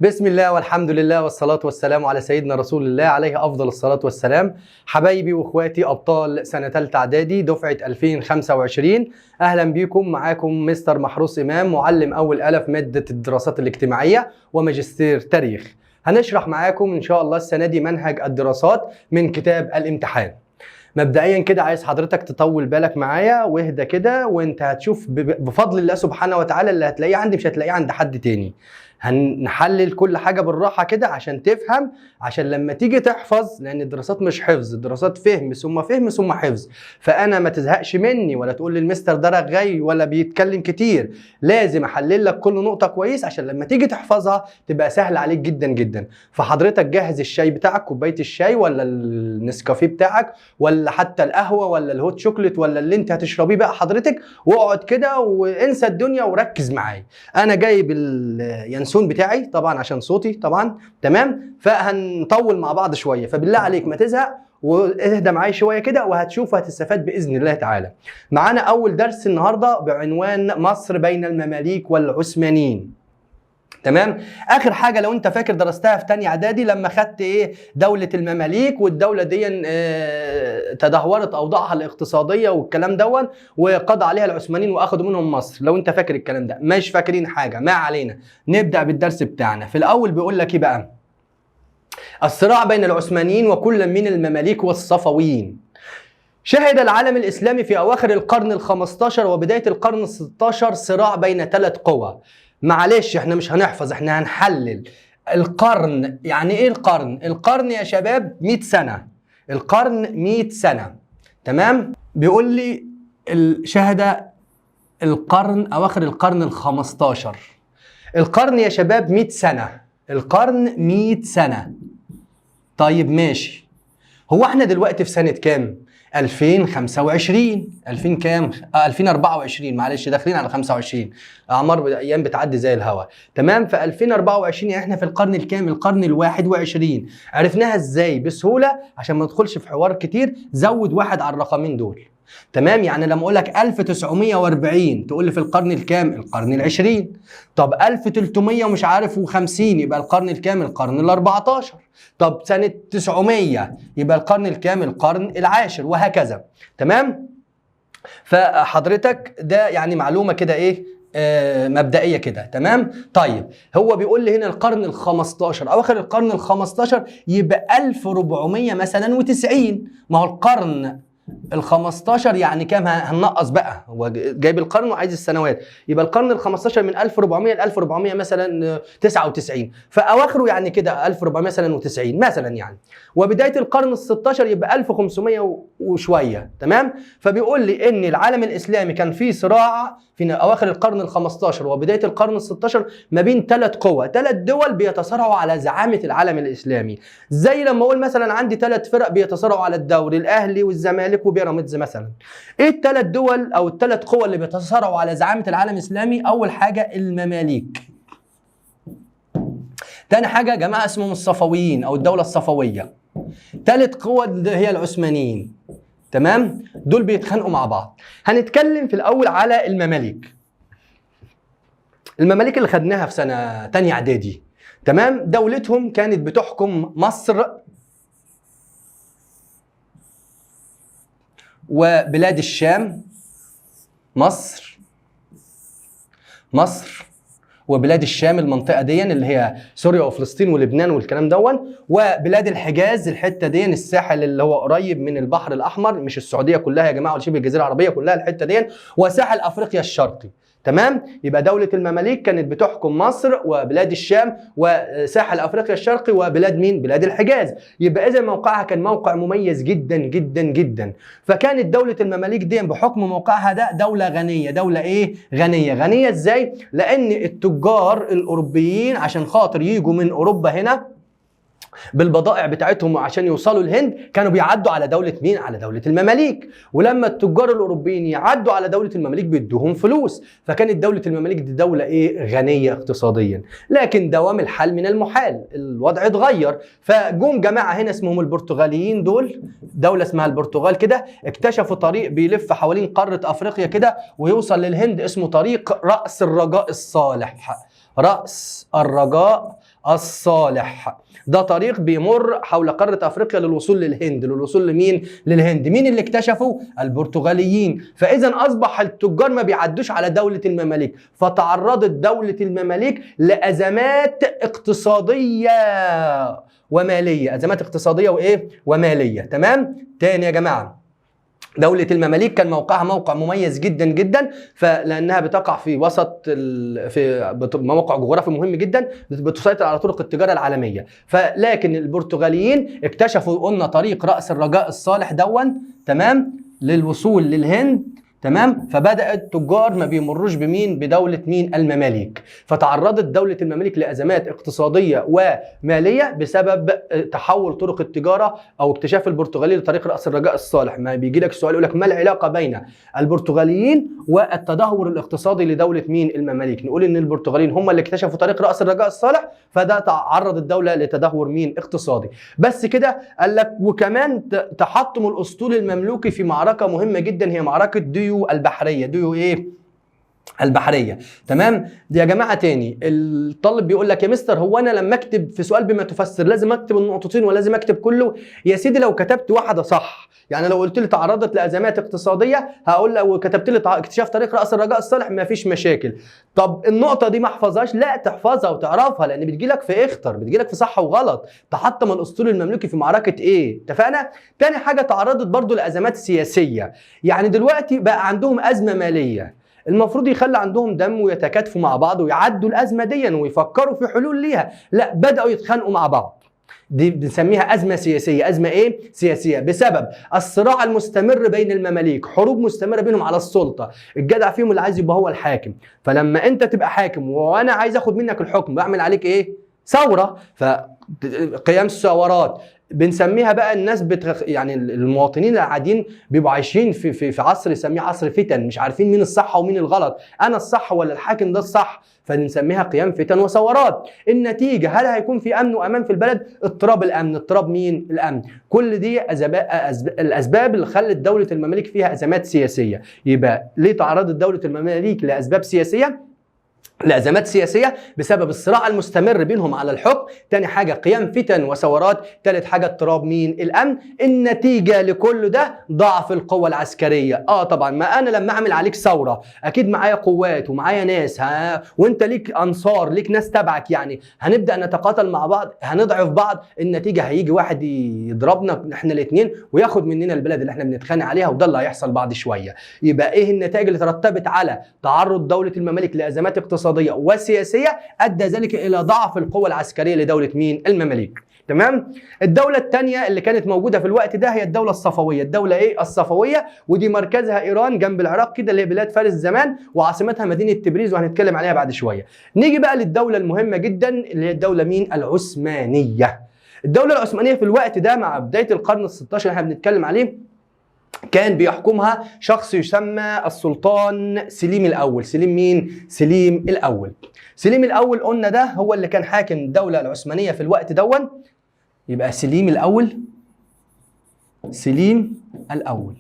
بسم الله والحمد لله والصلاة والسلام على سيدنا رسول الله عليه أفضل الصلاة والسلام. حبايبي وإخواتي أبطال سنة تالتة إعدادي دفعة 2025، أهلا بيكم. معاكم مستر محروس إمام، معلم أول ألف مادة الدراسات الاجتماعية وماجستير تاريخ. هنشرح معاكم إن شاء الله السنة دي منهج الدراسات من كتاب الامتحان. مبدئيا كده عايز حضرتك تطول بالك معايا واهدى كده، وانت هتشوف بفضل الله سبحانه وتعالى اللي هتلاقيه عندي مش هتلاقيه عند حد تاني. هنحلل كل حاجة بالراحة كده عشان تفهم، عشان لما تيجي تحفظ، لأن الدراسات مش حفظ، الدراسات فهم ثم حفظ. فأنا ما تزهقش مني ولا تقول لي المستر ده رغاي ولا بيتكلم كتير. لازم أحلل لك كل نقطة كويس عشان لما تيجي تحفظها تبقى سهل عليك جدا جدا. فحضرتك جهز الشاي بتاعك، كوباية الشاي ولا النسكافيه بتاعك ولا حتى القهوة ولا الهوت شوكليت ولا اللي انت هتشربيه بقى حضرتك، واقعد كده وانسى الدنيا وركز معايا. أنا جايب اليانسون بتاعي طبعا عشان صوتي طبعا تمام، فهنطول مع بعض شويه، فبالله عليك ما تزهق واهدى معايا شويه كده وهتشوف وهتستفاد باذن الله تعالى. معانا اول درس النهارده بعنوان مصر بين المماليك والعثمانيين. تمام. اخر حاجه لو انت فاكر درستها في تانية اعدادي لما خدت ايه دوله المماليك، والدوله دي تدهورت اوضاعها الاقتصاديه والكلام دون، وقضى عليها العثمانيين واخدوا منهم مصر. لو انت فاكر الكلام ده، مش فاكرين حاجه ما علينا، نبدا بالدرس بتاعنا. في الاول بيقول لك ايه بقى؟ الصراع بين العثمانيين وكل من المماليك والصفويين. شهد العالم الاسلامي في اواخر القرن ال15 وبدايه القرن ال16 صراع بين ثلاث قوى. معلش احنا مش هنحفظ، احنا هنحلل. القرن يعني ايه القرن؟ القرن يا شباب 100 سنة. القرن 100 سنة. تمام؟ بيقول لي شهد القرن اواخر القرن ال15. القرن يا شباب 100 سنة. القرن 100 سنة. طيب ماشي. هو احنا دلوقتي في سنة كام؟ 2025. 2000 كام؟ 2024 معلش، داخلين على 25. اعمار ايام بتعدي زي الهوا. تمام. في 2024 يعني احنا في القرن الكام؟ القرن ال21. عرفناها ازاي؟ بسهوله، عشان ما ندخلش في حوار كتير زود واحد على الرقمين دول. تمام. يعني لما اقول لك 1940 تقول لي في القرن الكام؟ القرن ال20. طب 1300 ومش عارف و50 يبقى القرن الكام؟ القرن ال14. طب سنة 900 يبقى القرن الكام؟ القرن العاشر، وهكذا. تمام. فحضرتك ده يعني معلومة كده ايه مبدئية كده. تمام. طيب هو بيقول لي هنا القرن ال15 اواخر القرن ال15 يبقى 1400 مثلا و90. ما هو القرن ال15 يعني كام؟ هننقص بقى، هو جايب القرن وعايز السنوات. يبقى القرن ال15 من 1400 ل 1400 مثلا 99، فاواخره يعني كده 1400 مثلا و90 مثلا يعني. وبدايه القرن ال16 يبقى 1500 وشويه. تمام. فبيقول لي ان العالم الاسلامي كان فيه صراع في اواخر القرن ال15 وبدايه القرن ال16 ما بين ثلاث قوى، ثلاث دول بيتصارعوا على زعامه العالم الاسلامي. زي لما اقول مثلا عندي ثلاث فرق بيتصارعوا على الدوري، الاهلي والزمالك وبيراميدز مثلا. ايه الثلاث دول او الثلاث قوى اللي بيتصارعوا على زعامه العالم الاسلامي؟ اول حاجه المماليك. تاني حاجه جماعه اسمهم الصفويين او الدوله الصفويه. ثالث قوه هي العثمانيين. تمام. دول بيتخانقوا مع بعض. هنتكلم في الاول على المماليك. المماليك اللي خدناها في سنه تانية اعدادي. تمام. دولتهم كانت بتحكم مصر وبلاد الشام. مصر وبلاد الشام، المنطقه دي اللي هي سوريا وفلسطين ولبنان والكلام دون، وبلاد الحجاز الحته دي، الساحل اللي هو قريب من البحر الاحمر، مش السعوديه كلها يا جماعه ولا شبه الجزيره العربيه كلها، الحته دي، وساحل افريقيا الشرقي. تمام. يبقى دولة المماليك كانت بتحكم مصر وبلاد الشام وساحل افريقيا الشرقي وبلاد مين؟ بلاد الحجاز. يبقى اذا موقعها كان موقع مميز جدا جدا جدا. فكانت دولة المماليك دي بحكم موقعها ده دولة غنية. دولة ايه؟ غنية. غنية ازاي؟ لان التجار الاوروبيين عشان خاطر يجوا من اوروبا هنا بالبضائع بتاعتهم عشان يوصلوا الهند كانوا بيعدوا على دولة مين؟ على دولة المماليك. ولما التجار الأوروبيين يعدوا على دولة المماليك بيدوهم فلوس. فكانت دولة المماليك دي دولة ايه؟ غنية اقتصاديا. لكن دوام الحال من المحال، الوضع اتغير. فجم جماعة هنا اسمهم البرتغاليين، دول دولة اسمها البرتغال كده، اكتشفوا طريق بيلف حوالين قارة أفريقيا كده ويوصل للهند اسمه طريق رأس الرجاء الصالح. رأس الرجاء الصالح. ده طريق بيمر حول قارة أفريقيا للوصول للهند. للوصول لمين؟ للهند. مين اللي اكتشفوا؟ البرتغاليين. فإذا أصبح التجار ما بيعدوش على دولة المماليك، فتعرضت دولة المماليك لأزمات اقتصادية ومالية. أزمات اقتصادية وإيه؟ ومالية. تمام؟ تاني يا جماعة، دولة المماليك كان موقعها موقع مميز جدا جدا، فلأنها بتقع في وسط في موقع جغرافي مهم جدا، بتسيطر على طرق التجارة العالمية. فلكن البرتغاليين اكتشفوا قلنا طريق رأس الرجاء الصالح دون، تمام، للوصول للهند. تمام. فبدأ التجار ما بيمروش بمين؟ بدولة مين؟ المماليك. فتعرضت دولة المماليك لأزمات اقتصادية ومالية بسبب تحول طرق التجارة أو اكتشاف البرتغاليين لطريق رأس الرجاء الصالح. ما بيجي لك السؤال يقول لك ما العلاقة بين البرتغاليين والتدهور الاقتصادي لدولة مين؟ المماليك. نقول إن البرتغاليين هم اللي اكتشفوا طريق رأس الرجاء الصالح، فده تعرض الدولة لتدهور مين؟ اقتصادي. بس كده؟ قال لك وكمان تحطم الأسطول المملوكي في معركة مهمة جدا، هي معركة ديو البحرية. ديو ايه؟ البحرية. تمام. دي يا جماعة تاني الطالب بيقول لك يا مستر هو انا لما اكتب في سؤال بما تفسر لازم اكتب النقطتين ولازم اكتب كله؟ يا سيدي لو كتبت واحدة صح، يعني لو قلت لي تعرضت لازمات اقتصادية هقول لك، وكتبت لي اكتشاف طريق رأس الرجاء الصالح، ما فيش مشاكل. طب النقطة دي ما احفظهاش؟ لا، تحفظها وتعرفها، لان بتجي لك في اختر، بتجي لك في صح وغلط. تحطم الاسطول المملوكي في معركة ايه؟ اتفقنا؟ تاني حاجة تعرضت برضو لازمات سياسية. يعني دلوقتي بقى عندهم ازمة مالية، المفروض يخلي عندهم دم ويتكاتفوا مع بعض ويعدوا الازمه دي ويفكروا في حلول ليها، لا بداوا يتخانقوا مع بعض. دي بنسميها ازمه سياسيه. ازمه ايه؟ سياسيه، بسبب الصراع المستمر بين المماليك، حروب مستمره بينهم على السلطه، الجدع فيهم اللي عايز يبقى هو الحاكم. فلما انت تبقى حاكم وانا عايز اخد منك الحكم، بعمل عليك ايه؟ ثوره. فقيام الثورات بنسميها بقى الناس يعني المواطنين العاديين بيبقوا عايشين في عصر يسميه عصر فتن، مش عارفين مين الصح ومين الغلط، انا الصح ولا الحاكم ده الصح، فنسميها قيام فتن وثورات. النتيجه هل هيكون في امن وامان في البلد؟ اضطراب الامن. اضطراب مين؟ الامن. كل دي الاسباب اللي خلت دوله المماليك فيها ازمات سياسيه. يبقى ليه تعرضت دوله المماليك لاسباب سياسيه؟ لأزمات سياسية بسبب الصراع المستمر بينهم على الحكم. تاني حاجة قيام فتن وثورات. تالت حاجة اضطراب مين؟ الأمن. النتيجة لكل ده ضعف القوة العسكرية. طبعا ما أنا لما أعمل عليك ثورة أكيد معايا قوات ومعايا ناس، وأنت ليك أنصار، ليك ناس تبعك، يعني هنبدأ نتقاتل مع بعض، هنضعف بعض. النتيجة هيجي واحد يضربنا احنا الاثنين وياخد مننا البلد اللي احنا بنتخانق عليها، وده اللي هيحصل بعد شوية. يبقى إيه النتائج اللي ترتبت على تعرض دولة المماليك لأزمات اقتصادية وسياسية؟ أدى ذلك إلى ضعف القوة العسكرية لدولة مين؟ المماليك. تمام. الدولة الثانية اللي كانت موجودة في الوقت ده هي الدولة الصفوية. الدولة إيه؟ الصفوية، ودي مركزها إيران جنب العراق كده، اللي هي بلاد فارس زمان، وعاصمتها مدينة تبريز، وهنتكلم عليها بعد شوية. نيجي بقى للدولة المهمة جدا اللي هي الدولة مين؟ العثمانية. الدولة العثمانية في الوقت ده مع بداية القرن ال16 اللي احنا بنتكلم عليه، كان بيحكمها شخص يسمى السلطان سليم الأول. سليم مين؟ سليم الأول. سليم الأول قلنا ده هو اللي كان حاكم الدولة العثمانية في الوقت دون. يبقى سليم الأول، سليم الأول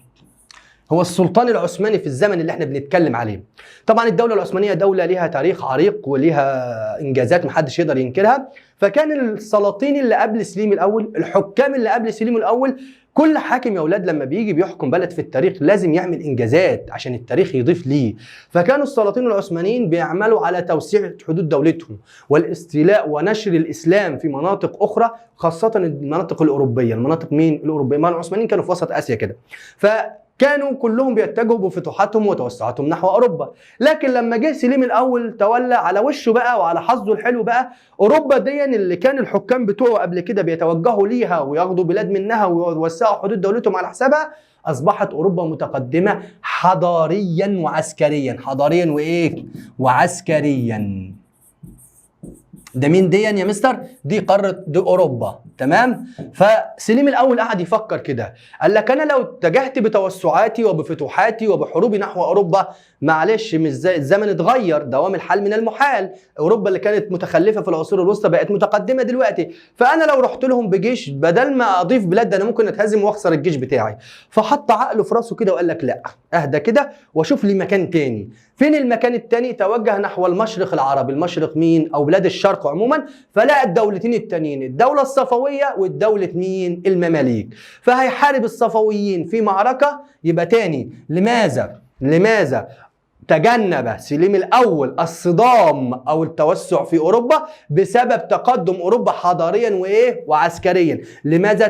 هو السلطان العثماني في الزمن اللي احنا بنتكلم عليه. طبعا الدولة العثمانية دولة ليها تاريخ عريق وليها إنجازات محدش يقدر ينكرها. فكان السلاطين اللي قبل سليم الأول، الحكام اللي قبل سليم الأول، كل حاكم يا اولاد لما بيجي بيحكم بلد في التاريخ لازم يعمل انجازات عشان التاريخ يضيف ليه. فكانوا السلاطين العثمانيين بيعملوا على توسيع حدود دولتهم والاستيلاء ونشر الاسلام في مناطق اخرى، خاصه المناطق الاوروبيه. المناطق مين؟ الاوروبيه. ما العثمانيين كانوا في وسط اسيا كده، كانوا كلهم بيتجهوا بفتوحاتهم وتوسعاتهم نحو اوروبا. لكن لما جه سليم الاول تولى على وشه بقى وعلى حظه الحلو بقى، اوروبا دي اللي كان الحكام بتوعه قبل كده بيتوجهوا ليها وياخدوا بلاد منها ويوسعوا حدود دولتهم على حسابها، اصبحت اوروبا متقدمه حضاريا وعسكريا. حضاريا وايه؟ وعسكريا. ده مين دي يا مستر؟ دي قارة دي أوروبا. تمام؟ فسليم الأول قعد يفكر كده، قال لك أنا لو اتجهت بتوسعاتي وبفتوحاتي وبحروبي نحو أوروبا، معلش مش زي الزمن اتغير، دوام الحال من المحال. أوروبا اللي كانت متخلفة في العصور الوسطى بقت متقدمة دلوقتي، فأنا لو رحت لهم بجيش بدل ما أضيف بلاد أنا ممكن أتهزم وأخسر الجيش بتاعي. فحط عقله في راسه كده وقال لك لا، أهدى كده وأشوف لي مكان تاني. فين المكان التاني؟ توجه نحو المشرق العربي. المشرق مين؟ أو بلاد الشرق الشرق عموما، فلقى الدولتين التانيين الدولة الصفوية والدولة مين؟ المماليك. فهيحارب الصفويين في معركة. يبقى تاني، لماذا تجنب سليم الأول الصدام أو التوسع في أوروبا؟ بسبب تقدم أوروبا حضاريا وإيه؟ وعسكريا. لماذا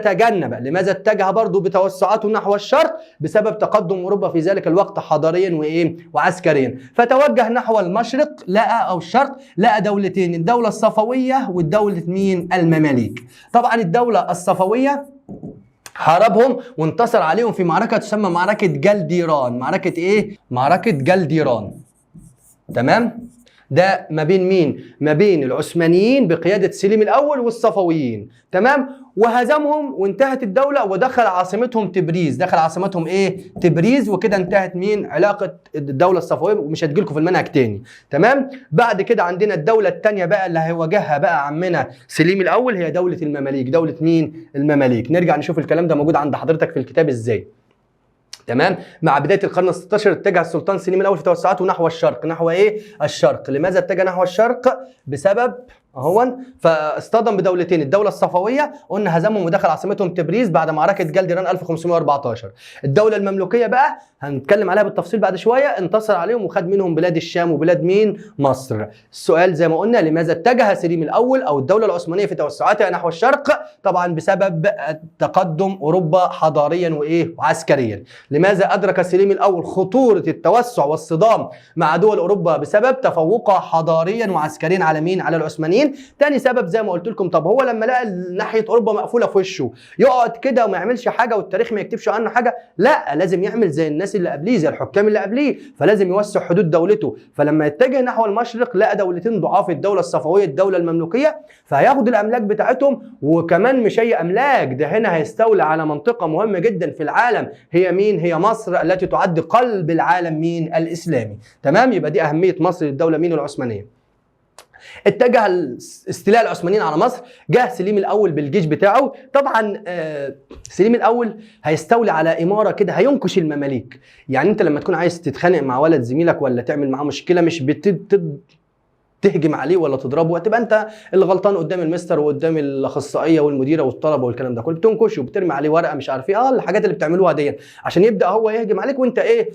اتجه برضو بتوسعاته نحو الشرق؟ بسبب تقدم أوروبا في ذلك الوقت حضاريا وإيه؟ وعسكريا. فتوجه نحو المشرق أو الشرق، لقى دولتين، الدولة الصفوية والدولة مين؟ المماليك. طبعا الدولة الصفوية حاربهم وانتصر عليهم في معركة تسمى معركة جلديران. معركة ايه؟ معركة جلديران. تمام؟ ده ما بين مين؟ ما بين العثمانيين بقيادة سليم الأول والصفويين. تمام؟ وهزمهم وانتهت الدولة، ودخل عاصمتهم تبريز. دخل عاصمتهم ايه؟ تبريز. وكده انتهت مين؟ علاقة الدولة الصفوية، ومش هتجيلكم في المنهج تاني. تمام؟ بعد كده عندنا الدولة الثانية بقى اللي هيواجهها بقى عمنا سليم الأول، هي دولة المماليك. دولة مين؟ المماليك. نرجع نشوف الكلام ده موجود عند حضرتك في الكتاب ازاي. تمام؟ مع بداية القرن ال16 اتجه السلطان سليم الأول في توسعاته نحو الشرق. نحو ايه؟ الشرق. لماذا اتجه نحو الشرق؟ بسبب فاصطدم بدولتين، الدولة الصفوية قلنا هزمهم ودخل عاصمتهم تبريز بعد معركة جلديران 1514. الدولة المملوكية بقى هنتكلم عليها بالتفصيل بعد شوية، انتصر عليهم وخد منهم بلاد الشام وبلاد مين؟ مصر. السؤال زي ما قلنا، لماذا اتجه سليم الأول أو الدولة العثمانية في توسعاتها نحو الشرق؟ طبعا بسبب تقدم أوروبا حضاريا وإيه؟ وعسكريا. لماذا أدرك سليم الأول خطورة التوسع والصدام مع دول أوروبا؟ بسبب تفوقها حضاريا وعسكريا على مين؟ على العثمانيين. تاني سبب زي ما قلت لكم، طب هو لما لقى ناحيه اوروبا مقفوله في وشه يقعد كده وما يعملش حاجه والتاريخ ما يكتبش عنه حاجه؟ لا، لازم يعمل زي الناس اللي قبليه، زي الحكام اللي قبليه، فلازم يوسع حدود دولته. فلما يتجه نحو المشرق لقى دولتين ضعاف، الدوله الصفويه الدوله المملوكيه، فهياخد الاملاك بتاعتهم. وكمان مش اي املاك، ده هنا هيستولى على منطقه مهمه جدا في العالم، هي مين؟ هي مصر التي تعد قلب العالم مين؟ الاسلامي. تمام؟ يبقى دي اهميه مصر للدوله مين؟ العثمانيه. اتجه استيلاء العثمانيين على مصر. جه سليم الاول بالجيش بتاعه. طبعا سليم الاول هيستولي على اماره كده، هينكش المماليك. يعني انت لما تكون عايز تتخانق مع ولد زميلك ولا تعمل معاه مشكله، مش تهجم عليه ولا تضربه، وتبقى انت اللي غلطان قدام المستر وقدام الاخصائيه والمديره والطلبه والكلام ده كله، بتنكشه وبترمي عليه ورقه مش عارف ايه، الحاجات اللي بتعملوها دي عشان يبدا هو يهجم عليك وانت ايه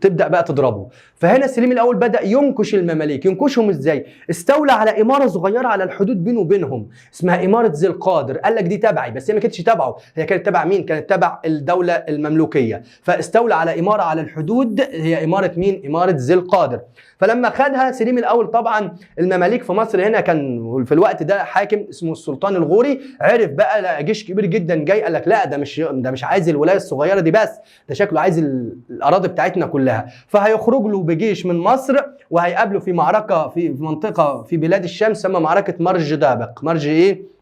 تبدا بقى تضربه. فهنا سليم الاول بدا ينكش المماليك. ينكشهم ازاي؟ استولى على اماره صغيره على الحدود بينه وبينهم اسمها اماره ذي القادر. قال لك دي تبعي، بس هي ما كانتش تبعه، هي كانت تبع مين؟ كانت تبع الدوله المملوكيه. فاستولى على اماره على الحدود، هي اماره مين؟ اماره ذي القادر. فلما خدها سليم الاول، طبعا المماليك في مصر هنا كان في الوقت ده حاكم اسمه السلطان الغوري، عرف بقى لقى جيش كبير جدا جاي، قال لك لا، ده مش عايز الولايه الصغيره دي بس، ده شكله عايز الاراضي بتاعتنا كلها. فهيخرج له بجيش من مصر وهيقابله في معركه في منطقه في بلاد الشام تسمى معركه مرج دابق. مرج ايه؟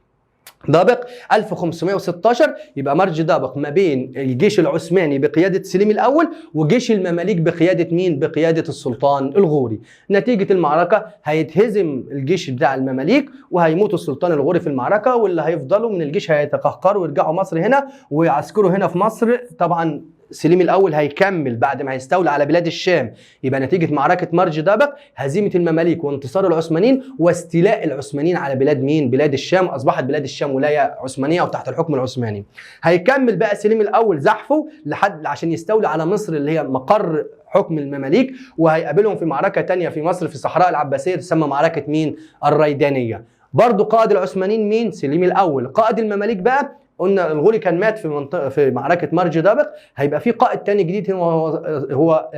دابق 1516. يبقى مرج دابق ما بين الجيش العثماني بقيادة سليم الأول وجيش المماليك بقيادة مين؟ بقيادة السلطان الغوري. نتيجة المعركة هيتهزم الجيش بتاع المماليك وهيموت السلطان الغوري في المعركة، واللي هيفضلوا من الجيش هيتقهقروا ويرجعوا مصر هنا ويعسكروا هنا في مصر. طبعا سليم الأول هيكمل بعد ما هيستولى على بلاد الشام. يبقى نتيجة معركة مرج دابق هزيمة المماليك وانتصار العثمانيين واستيلاء العثمانيين على بلاد مين؟ بلاد الشام. أصبحت بلاد الشام ولاية عثمانية وتحت الحكم العثماني. هيكمل بقى سليم الأول زحفه لحد عشان يستولى على مصر اللي هي مقر حكم المماليك، وهيقابلهم في معركة تانية في مصر في الصحراء العباسية تسمى معركة مين؟ الريدانية. برضو قائد العثمانيين مين؟ سليم الأول. قائد المماليك بقى قلنا الغوري كان مات في معركة مرج دابق، هيبقى في قائد تاني جديد هو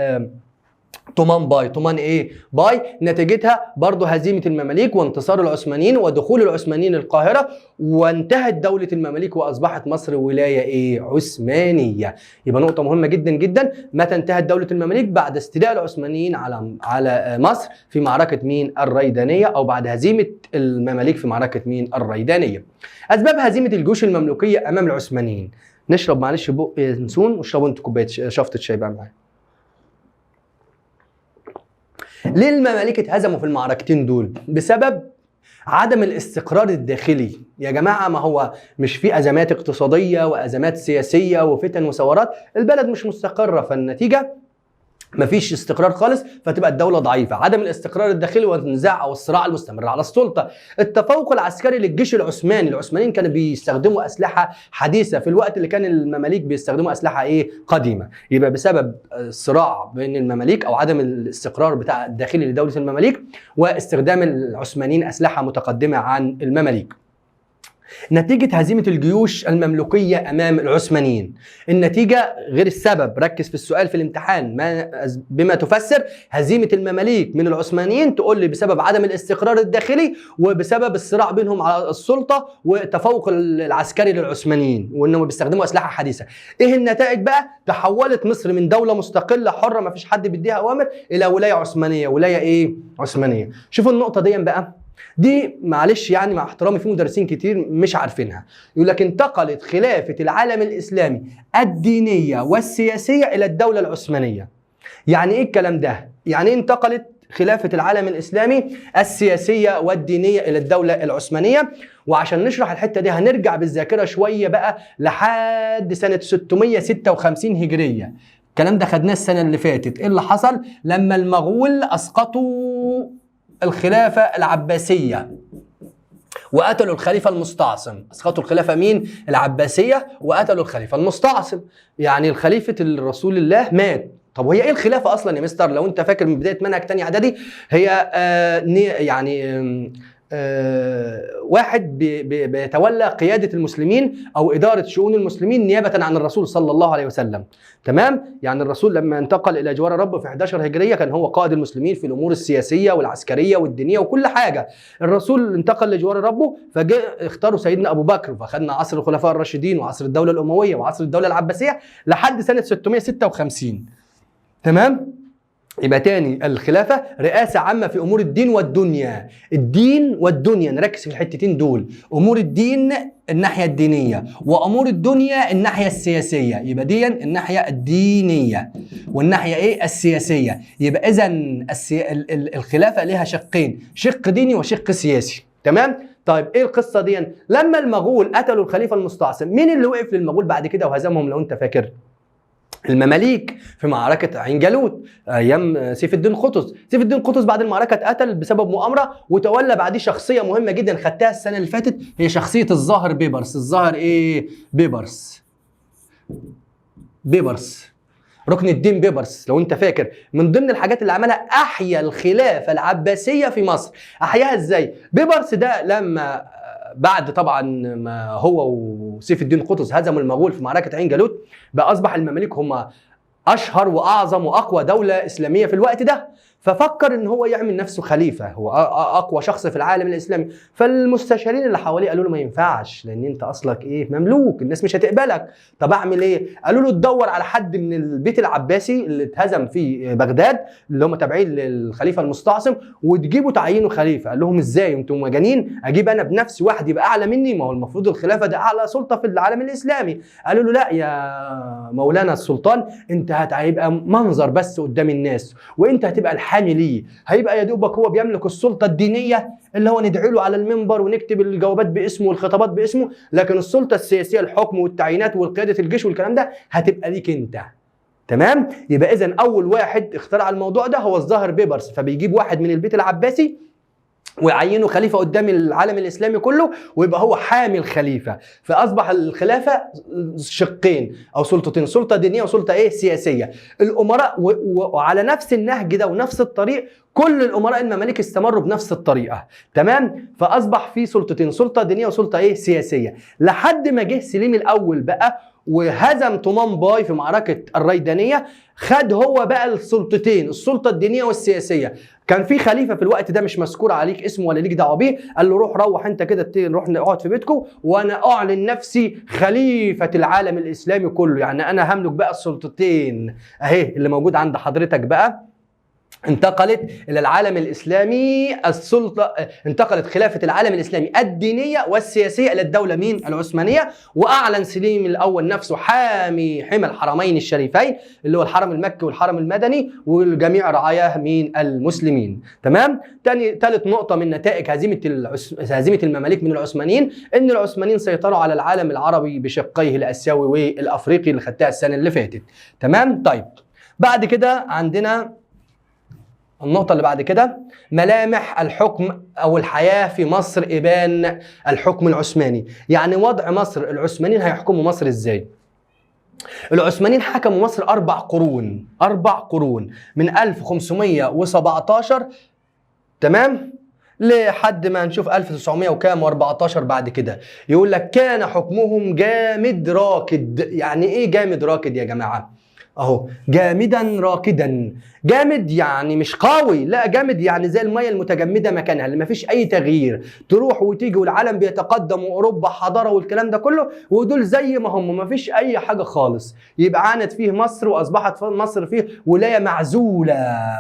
طومان باي. طومان ايه؟ باي. نتيجتها برضه هزيمة المماليك وانتصار العثمانيين ودخول العثمانيين القاهرة، وانتهت دولة المماليك واصبحت مصر ولاية ايه؟ عثمانية. يبقى نقطة مهمة جدا جدا، متى انتهت دولة المماليك؟ بعد استيلاء العثمانيين على مصر في معركة مين؟ الريدانية، او بعد هزيمة المماليك في معركة مين؟ الريدانية. اسباب هزيمة الجيوش المملوكية امام العثمانيين. نشرب معلش بق ينسون واشربوا انتوا كوباية شفطة شاي بقى معايا. ليه المماليك اتهزموا في المعركتين دول؟ بسبب عدم الاستقرار الداخلي. يا جماعة، ما هو مش في أزمات اقتصادية وأزمات سياسية وفتن وثورات، البلد مش مستقرة، فالنتيجة مفيش استقرار خالص، فتبقى الدولة ضعيفة. عدم الاستقرار الداخلي والنزاع أو الصراع المستمر على السلطة. التفوق العسكري للجيش العثماني. العثمانيين كانوا بيستخدموا أسلحة حديثة في الوقت اللي كان المماليك بيستخدموا أسلحة إيه؟ قديمة. يبقى بسبب الصراع بين المماليك أو عدم الاستقرار بتاع الداخلي لدولة المماليك، واستخدام العثمانيين أسلحة متقدمة عن المماليك. نتيجة هزيمة الجيوش المملوكية أمام العثمانيين. النتيجة غير السبب، ركز في السؤال في الامتحان بما تفسر هزيمة المماليك من العثمانيين، تقول لي بسبب عدم الاستقرار الداخلي وبسبب الصراع بينهم على السلطة وتفوق العسكري للعثمانيين وانهم بيستخدموا أسلحة حديثة. ايه النتائج بقى؟ تحولت مصر من دولة مستقلة حرة ما فيش حد بيديها أوامر إلى ولاية عثمانية. ولاية ايه؟ عثمانية. شوفوا النقطة دي بقى، دي معلش يعني مع احترامي في مدرسين كتير مش عارفينها. يقول لك انتقلت خلافة العالم الإسلامي الدينية والسياسية إلى الدولة العثمانية. يعني إيه الكلام ده؟ يعني إيه انتقلت خلافة العالم الإسلامي السياسية والدينية إلى الدولة العثمانية؟ وعشان نشرح الحتة دي هنرجع بالذاكرة شوية بقى لحد سنة 656 هجرية. الكلام ده خدناه السنة اللي فاتت. إيه اللي حصل؟ لما المغول أسقطوا الخلافة العباسية وقتلوا الخليفة المستعصم. اسقطوا الخلافة مين؟ العباسية، وقتلوا الخليفة المستعصم. يعني الخليفة الرسول الله مات. طب وهي ايه الخلافة اصلا يا مستر؟ لو انت فاكر من بداية منهج تاني اعدادي، هي واحد بيتولى قيادة المسلمين أو إدارة شؤون المسلمين نيابة عن الرسول صلى الله عليه وسلم. تمام؟ يعني الرسول لما انتقل إلى جوار ربه في 11 هجرية كان هو قائد المسلمين في الأمور السياسية والعسكرية والدينية وكل حاجة. الرسول انتقل لجوار ربه فجاء اختاروا سيدنا أبو بكر، فخدنا عصر الخلفاء الراشدين وعصر الدولة الأموية وعصر الدولة العباسية لحد سنة 656. تمام؟ يبقى تاني، الخلافة رئاسة عامة في أمور الدين والدنيا. الدين والدنيا نركز في الحتتين دول. أمور الدين الناحية الدينية، وأمور الدنيا الناحية السياسية. يبقى دي الناحية الدينية والناحية إيه؟ السياسية. يبقى إذن الخلافة لها شقين، شق ديني وشق سياسي. تمام؟ طيب ايه القصة دي؟ لما المغول قتلوا الخليفة المستعصم، مين اللي وقف للمغول بعد كده وهزمهم لو أنت فاكر؟ المماليك في معركة عين جالوت أيام سيف الدين قطز. سيف الدين قطز بعد المعركة اتقتل بسبب مؤامرة، وتولى بعديه شخصية مهمة جدا خدتها السنة اللي فاتت، هي شخصية الظاهر بيبرس. الظاهر إيه؟ بيبرس ركن الدين بيبرس لو أنت فاكر. من ضمن الحاجات اللي عملها أحيا الخلافة العباسية في مصر. أحياها إزاي؟ بيبرس ده لما بعد طبعا ما هو وسيف الدين قطز هزموا المغول في معركة عين جالوت، بقى أصبح المماليك هم أشهر وأعظم وأقوى دولة إسلامية في الوقت ده. ففكر ان هو يعمل نفسه خليفه، هو اقوى شخص في العالم الاسلامي. فالمستشارين اللي حواليه قالوا له ما ينفعش، لان انت اصلك ايه؟ مملوك، الناس مش هتقبلك. طب اعمل ايه؟ قالوا له تدور على حد من البيت العباسي اللي اتهزم في بغداد اللي هم تابعين للخليفه المستعصم وتجيبوا تعيينه خليفه. قال لهم ازاي؟ انتم مجانين؟ اجيب انا بنفسي واحد يبقى اعلى مني؟ ما هو المفروض الخلافه ده اعلى سلطه في العالم الاسلامي. قالوا له لا يا مولانا السلطان، انت هيبقى منظر بس قدام الناس، وانت هتبقى الحامي ليه. هيبقى يا دوبك هو بيملك السلطه الدينيه اللي هو ندعي له على المنبر ونكتب الجوابات باسمه والخطابات باسمه، لكن السلطه السياسيه الحكم والتعيينات والقياده الجيش والكلام ده هتبقى ليك انت. تمام؟ يبقى اذا اول واحد اخترع الموضوع ده هو الظاهر بيبرس. فبيجيب واحد من البيت العباسي ويعينه خليفه قدام العالم الاسلامي كله، ويبقى هو حامي الخليفه. فاصبح الخلافه شقين او سلطتين، سلطه دينيه وسلطه ايه؟ سياسيه. الامراء وعلى نفس النهج ده ونفس الطريق كل الامراء المماليك استمروا بنفس الطريقه. تمام؟ فاصبح في سلطتين، سلطه دينيه وسلطه ايه؟ سياسيه، لحد ما جه سليم الاول بقى وهزم طمان باي في معركة الريدانية. خد هو بقى السلطتين، السلطة الدينية والسياسية. كان في خليفة في الوقت ده مش مذكور عليك اسمه ولا ليك دعوة بيه، قال له روح انت كده، روح اقعد في بيتكم وانا اعلن نفسي خليفة العالم الاسلامي كله. يعني انا هملك بقى السلطتين اهي اللي موجود عند حضرتك بقى. انتقلت الى العالم الاسلامي السلطه، انتقلت خلافه العالم الاسلامي الدينيه والسياسيه الى الدوله مين؟ العثمانيه. واعلن سليم الاول نفسه حامي حمى الحرمين الشريفين اللي هو الحرم المكي والحرم المدني، والجميع رعاياه مين؟ المسلمين. تمام؟ ثالث نقطه من نتائج هزيمه المماليك من العثمانيين ان العثمانيين سيطروا على العالم العربي بشقيه الاسيوي والافريقي اللي خدتها السنه اللي فاتت. تمام؟ طيب بعد كده عندنا النقطة اللي بعد كده، ملامح الحكم أو الحياة في مصر إبان الحكم العثماني. يعني وضع مصر، العثمانيين هيحكموا مصر إزاي؟ العثمانيين حكموا مصر 4 قرون، 4 قرون من 1517 تمام لحد ما نشوف 1900 وكام و14 بعد كده. يقول لك كان حكمهم جامد راكد. يعني ايه جامد راكد يا جماعه؟ اهو جامدا راكدا. جامد يعني مش قوي، لا جامد يعني زي الميه المتجمده مكانها اللي مفيش اي تغيير، تروح وتيجي والعالم بيتقدم واوروبا حضاره والكلام ده كله، ودول زي ما هم مفيش اي حاجه خالص. يبقى عانت فيه مصر واصبحت مصر فيه ولايه معزوله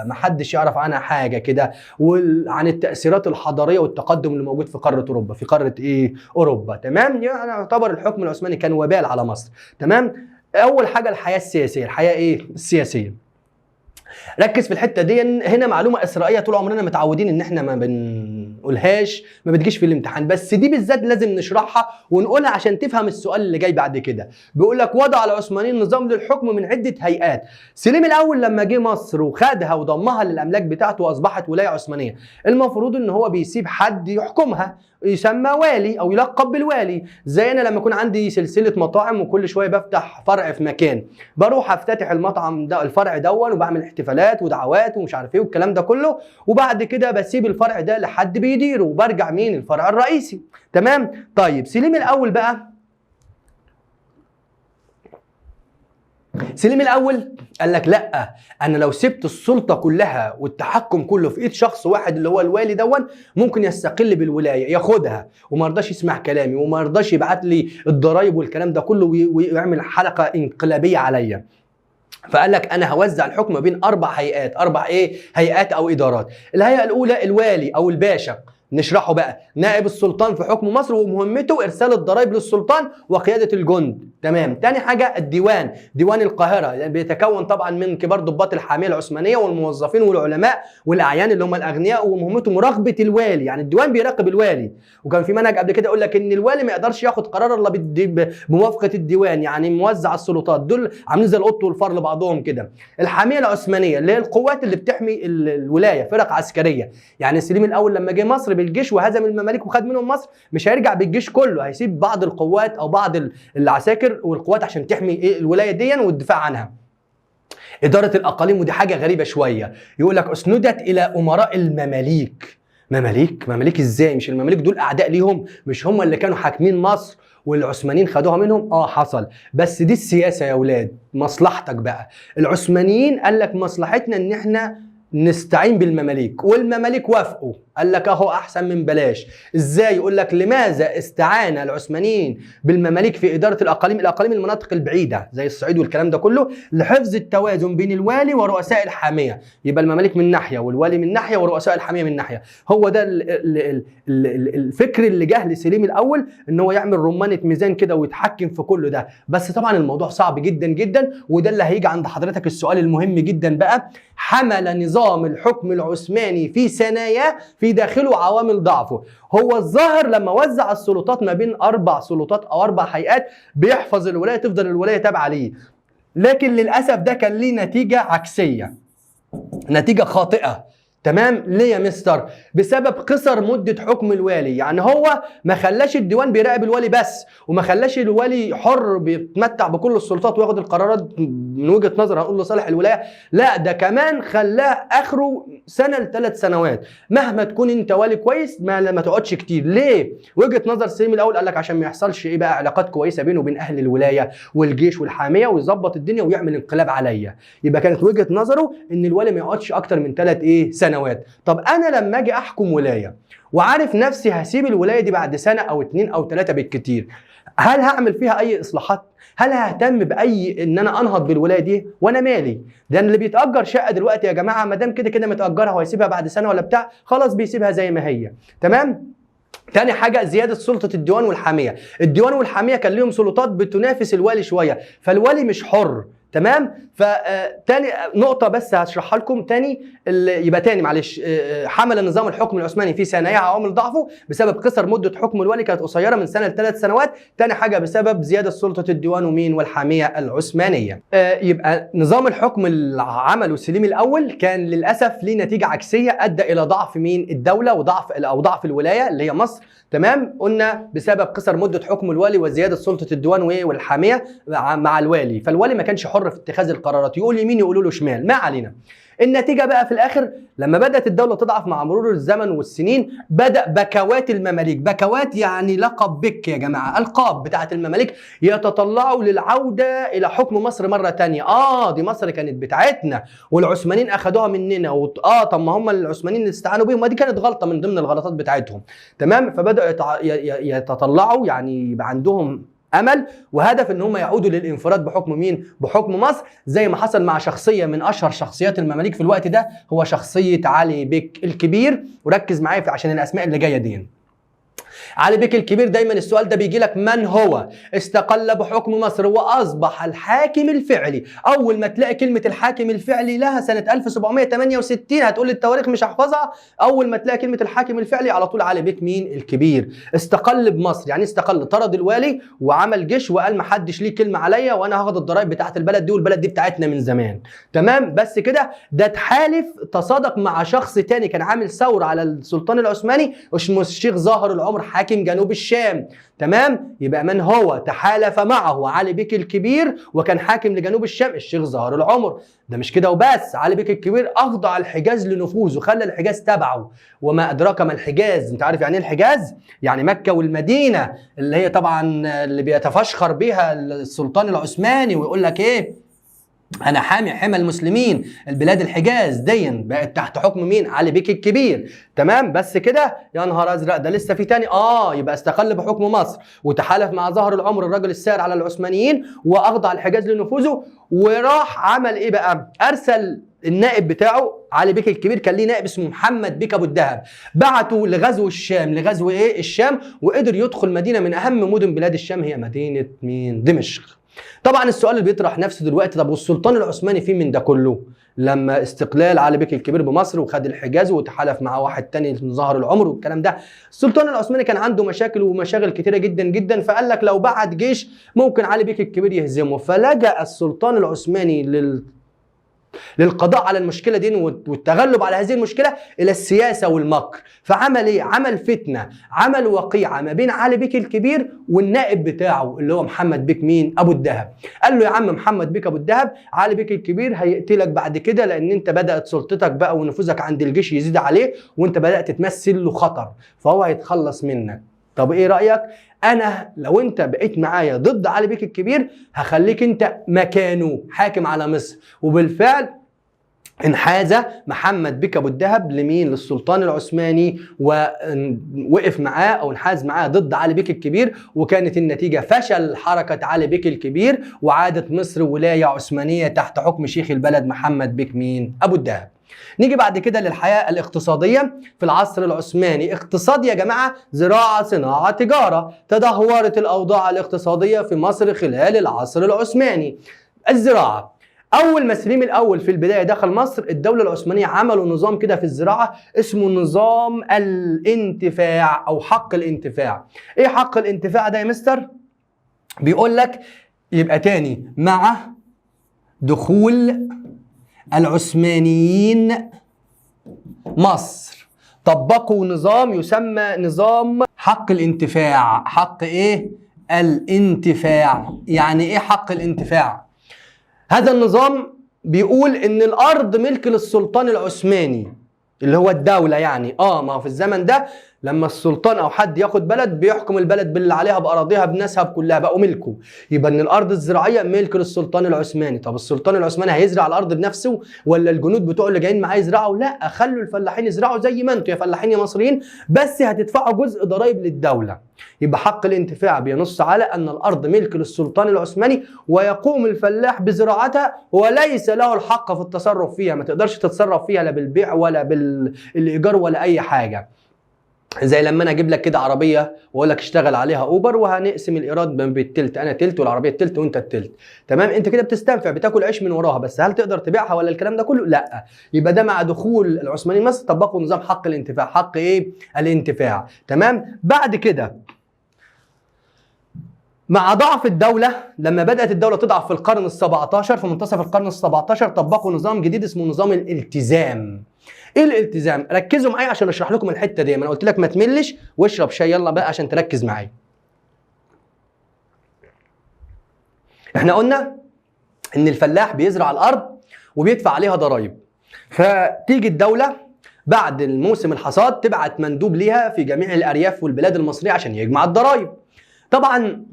محدش يعرف عنها حاجه كده، وعن التاثيرات الحضاريه والتقدم اللي موجود في قاره اوروبا. في قاره ايه؟ اوروبا. تمام. يعني يعتبر الحكم العثماني كان وبال على مصر. تمام. اول حاجه الحياه السياسيه. الحياه ايه؟ السياسيه. ركز في الحته دي. هنا معلومه اسرائيليه طول عمرنا متعودين ان احنا ما بنقولهاش، ما بتجيش في الامتحان، بس دي بالذات لازم نشرحها ونقولها عشان تفهم السؤال اللي جاي بعد كده. بيقول لك وضع العثمانيين نظام للحكم من عده هيئات. سليم الاول لما جه مصر وخدها وضمها للاملاك بتاعته واصبحت ولايه عثمانيه، المفروض ان هو بيسيب حد يحكمها يسمى والي او يلقب بالوالي. زي انا لما يكون عندي سلسله مطاعم وكل شويه بفتح فرع في مكان، بروح افتتح المطعم ده الفرع دون وبعمل احتفالات ودعوات ومش عارف ايه والكلام ده كله، وبعد كده بسيب الفرع ده لحد بيديره وبرجع مين؟ الفرع الرئيسي. تمام. طيب سليم الاول بقى، سليم الاول قال لك لا، انا لو سبت السلطه كلها والتحكم كله في ايد شخص واحد اللي هو الوالي دون، ممكن يستقل بالولايه ياخدها وما رضاش يسمع كلامي وما رضاش يبعت لي الضرايب والكلام ده كله ويعمل حلقه انقلابيه عليا. فقال لك انا هوزع الحكم بين 4 هيئات. 4 ايه؟ هيئات او ادارات. الهيئه الاولى الوالي او الباشا، نشرحه بقى. نائب السلطان في حكم مصر ومهمته ارسال الضرائب للسلطان وقياده الجند. تمام. تاني حاجه الديوان، ديوان القاهره، يعني بيتكون طبعا من كبار ضباط الحاميه العثمانيه والموظفين والعلماء والاعيان اللي هم الاغنياء، ومهمته مراقبه الوالي. يعني الديوان بيراقب الوالي. وكان في منهج قبل كده يقول لك ان الوالي ما يقدرش ياخد قرار الا بموافقه الديوان، يعني موزع السلطات، دول عاملين زي القط والفار لبعضهم كده. الحاميه العثمانيه اللي هي القوات اللي بتحمي الولايه، فرق عسكريه. يعني سليم الاول لما جه مصر بالجيش وهزم المماليك وخد منهم مصر، مش هيرجع بالجيش كله، هيسيب بعض القوات او بعض العساكر والقوات عشان تحمي ايه الولايه دي والدفاع عنها. اداره الاقاليم، ودي حاجه غريبه شويه، يقول لك اسندت الى امراء المماليك. مماليك ازاي؟ مش المماليك دول اعداء ليهم؟ مش هم اللي كانوا حاكمين مصر والعثمانيين خدوها منهم؟ حصل، بس دي السياسه يا اولاد، مصلحتك بقى. العثمانيين قال لك مصلحتنا ان احنا نستعين بالمماليك، والمماليك وافقوا، قال لك اهو احسن من بلاش. ازاي؟ يقول لك لماذا استعان العثمانيين بالمماليك في اداره الاقاليم المناطق البعيده زي الصعيد والكلام ده كله، لحفظ التوازن بين الوالي ورؤساء الحاميه. يبقى المماليك من ناحيه والوالي من ناحيه ورؤساء الحاميه من ناحيه. هو ده الفكر اللي جه لسليم الاول، ان هو يعمل رمانه ميزان كده ويتحكم في كل ده. بس طبعا الموضوع صعب جدا جدا، وده اللي هيجي عند حضرتك السؤال المهم جدا بقى. حمل نظام الحكم العثماني في ثناياه في داخله عوامل ضعفه. هو الظاهر لما وزع السلطات ما بين 4 سلطات او 4 هيئات، بيحفظ الولايه، تفضل الولايه تابعه ليه. لكن للاسف ده كان ليه نتيجه عكسيه، نتيجه خاطئه. تمام. ليه يا مستر؟ بسبب قصر مدة حكم الوالي. يعني هو ما خلاش الديوان بيراقب الوالي بس، وما خلاش الوالي حر بيتمتع بكل السلطات وياخد القرارات من وجهة نظر هنقول لصالح الولاية، لا ده كمان خلاه اخره سنة ل3 سنوات. مهما تكون انت والي كويس ما تقعدش كتير. ليه؟ وجهة نظر سليم الاول قال لك عشان ما يحصلش ايه بقى، علاقات كويسة بينه وبين اهل الولاية والجيش والحامية، ويظبط الدنيا ويعمل انقلاب عليا. يبقى كانت وجهة نظره ان الوالي ما يقعدش اكتر من 3 سنوات. طب انا لما اجي احكم ولايه وعارف نفسي هسيب الولايه دي بعد سنه او 2 أو 3 بالكتير، هل هعمل فيها اي اصلاحات؟ هل ههتم باي ان انا انهض بالولايه دي؟ وانا مالي؟ ده اللي بيتاجر شقه دلوقتي يا جماعه، ما دام كده كده متاجرها وهيسيبها بعد سنه ولا بتاع، خلاص بيسيبها زي ما هي. تمام. تاني حاجة زيادة سلطة الديوان والحامية. الديوان والحامية كان ليهم سلطات بتنافس الوالي شوية، فالوالي مش حر. تمام. فتاني نقطة بس هشرحها لكم تاني، يبقى تاني معلش، حمل نظام الحكم العثماني في ثنايا عوامل ضعفه بسبب قصر مدة حكم الولي كانت قصيرة من سنة ل3 سنوات. تاني حاجة بسبب زيادة سلطة الديوان ومين والحامية العثمانية. يبقى نظام الحكم اللي عمله سليم الأول كان للأسف ليه نتيجة عكسية، أدى إلى ضعف مين؟ الدولة، وضعف الولاية اللي هي مصر. تمام. قلنا بسبب قصر مدة حكم الوالي وزيادة سلطة الديوان والحامية مع الوالي، فالوالي ما كانش حر في اتخاذ القرارات، يقول يمين يقولوا له شمال، ما علينا. النتيجة بقى في الآخر لما بدأت الدولة تضعف مع مرور الزمن والسنين، بدأ بكوات المماليك، بكوات يعني لقب بك يا جماعة، ألقاب بتاعت المماليك، يتطلعوا للعودة إلى حكم مصر مرة تانية. دي مصر كانت بتاعتنا والعثمانيين أخدوها مننا، طب ما هم العثمانيين اللي استعانوا بيهم، ما دي كانت غلطة من ضمن الغلطات بتاعتهم. تمام. فبدأوا يتطلعوا، يعني يبقى عندهم امل وهدف ان هم يعودوا للانفراد بحكم مين؟ بحكم مصر، زي ما حصل مع شخصيه من اشهر شخصيات المماليك في الوقت ده، هو شخصيه علي بك الكبير. وركز معايا عشان الاسماء اللي جايه دي. علي بك الكبير دايما السؤال ده بيجي لك، من هو؟ استقل بحكم مصر واصبح الحاكم الفعلي. اول ما تلاقي كلمه الحاكم الفعلي لها سنه 1768، هتقول لي التواريخ مش هحفظها، اول ما تلاقي كلمه الحاكم الفعلي على طول علي بك مين؟ الكبير. استقل بمصر، يعني استقل، طرد الوالي وعمل جيش وقال ما حدش ليه كلمه عليا، وانا هاخد الضرائب بتاعت البلد دي، والبلد دي بتاعتنا من زمان. تمام. بس كده، ده تحالف تصادق مع شخص تاني كان عامل ثوره على السلطان العثماني اسمه الشيخ ظاهر العمر، حاكم جنوب الشام. تمام. يبقى من هو تحالف معه؟ علي بك الكبير، وكان حاكم لجنوب الشام الشيخ ظاهر العمر. ده مش كده وبس، علي بك الكبير اخضع الحجاز لنفوذه، خلى الحجاز تبعه. وما ادراك ما الحجاز؟ انت عارف يعني ايه الحجاز؟ يعني مكه والمدينه، اللي هي طبعا اللي بيتفشخر بها السلطان العثماني ويقول لك ايه؟ انا حامي المسلمين. البلاد الحجاز دي بقت تحت حكم مين؟ علي بك الكبير. تمام. بس كده؟ يا نهار ازرق، ده لسه في تاني. يبقى استقل بحكم مصر وتحالف مع ظاهر العمر الراجل السائر على العثمانيين، واخضع الحجاز لنفوذه. وراح عمل ايه بقى؟ ارسل النائب بتاعه. علي بك الكبير كان ليه نائب اسمه محمد بك ابو الدهب، بعته لغزو الشام، لغزو ايه؟ الشام. وقدر يدخل مدينه من اهم مدن بلاد الشام، هي مدينه مين؟ دمشق. طبعا السؤال اللي بيطرح نفسه دلوقتي، طب والسلطان العثماني فين من ده كله؟ لما استقلال علي بك الكبير بمصر وخد الحجاز وتحالف مع واحد تاني ظاهر العمر والكلام ده، السلطان العثماني كان عنده مشاكل ومشاغل كتيره جدا جدا، فقال لك لو بعت جيش ممكن علي بك الكبير يهزمه. فلجأ السلطان العثماني للقضاء على المشكله دي والتغلب على هذه المشكله الى السياسه والمكر. فعمل ايه؟ عمل فتنه، عمل وقيعه ما بين علي بك الكبير والنائب بتاعه اللي هو محمد بك مين؟ ابو الدهب. قال له يا عم محمد بك ابو الدهب، علي بك الكبير هيقتلك بعد كده، لان انت بدات سلطتك بقى ونفوذك عند الجيش يزيد عليه، وانت بدات تمثل له خطر، فهو هيتخلص منك. طب ايه رايك؟ انا لو انت بقيت معايا ضد علي بك الكبير هخليك انت مكانه حاكم على مصر. وبالفعل انحاز محمد بك ابو الدهب لمين؟ للسلطان العثماني، ووقف معاه او انحاز معاه ضد علي بك الكبير. وكانت النتيجه فشل حركه علي بك الكبير، وعادت مصر ولايه عثمانيه تحت حكم شيخ البلد محمد بك مين؟ ابو الدهب. نيجي بعد كده للحياة الاقتصادية في العصر العثماني. اقتصاد يا جماعة، زراعة، صناعة، تجارة. تدهورت الأوضاع الاقتصادية في مصر خلال العصر العثماني. الزراعة، أول ما سليم الأول في البداية دخل مصر، الدولة العثمانية عملوا نظام كده في الزراعة اسمه نظام الانتفاع أو حق الانتفاع. إيه حق الانتفاع ده يا مستر؟ بيقول لك يبقى تاني، مع دخول العثمانيين مصر طبقوا نظام يسمى نظام حق الانتفاع. حق ايه؟ الانتفاع. يعني ايه حق الانتفاع؟ هذا النظام بيقول ان الارض ملك للسلطان العثماني اللي هو الدولة يعني. ما هو في الزمن ده لما السلطان او حد ياخد بلد بيحكم البلد باللي عليها باراضيها بناسها بكلها، بقوا ملكه. يبقى ان الارض الزراعيه ملك للسلطان العثماني. طب السلطان العثماني هيزرع الارض بنفسه ولا الجنود بتوعه اللي جايين معاه يزرعوا؟ لا، خلوا الفلاحين يزرعوا زي ما انتوا يا فلاحين يا مصريين، بس هتدفعوا جزء ضرائب للدوله. يبقى حق الانتفاع بينص على ان الارض ملك للسلطان العثماني، ويقوم الفلاح بزراعتها وليس له الحق في التصرف فيها. ما تقدرش تتصرف فيها لا بالبيع ولا بالايجار ولا اي حاجه. زي لما انا اجيب لك كده عربيه واقول لك اشتغل عليها اوبر وهنقسم الايراد بالتلت، انا تلت والعربيه التلت وانت التلت، تمام؟ انت كده بتستنفع، بتاكل عيش من وراها، بس هل تقدر تبيعها ولا الكلام ده كله؟ لا. يبقى ده مع دخول العثمانيين مصر طبقوا نظام حق الانتفاع، حق ايه؟ الانتفاع، تمام؟ بعد كده مع ضعف الدولة، لما بدأت الدولة تضعف في القرن ال17، في منتصف القرن ال17 طبقوا نظام جديد اسمه نظام الالتزام. ايه الالتزام؟ ركزوا معايا عشان اشرح لكم الحتة دي، انا قلت لك ما تملش واشرب شاي يلا بقى عشان تركز معايا. احنا قلنا ان الفلاح بيزرع الارض وبيدفع عليها ضرائب، فتيجي الدولة بعد الموسم الحصاد تبعت مندوب ليها في جميع الارياف والبلاد المصرية عشان يجمع الضرائب. طبعا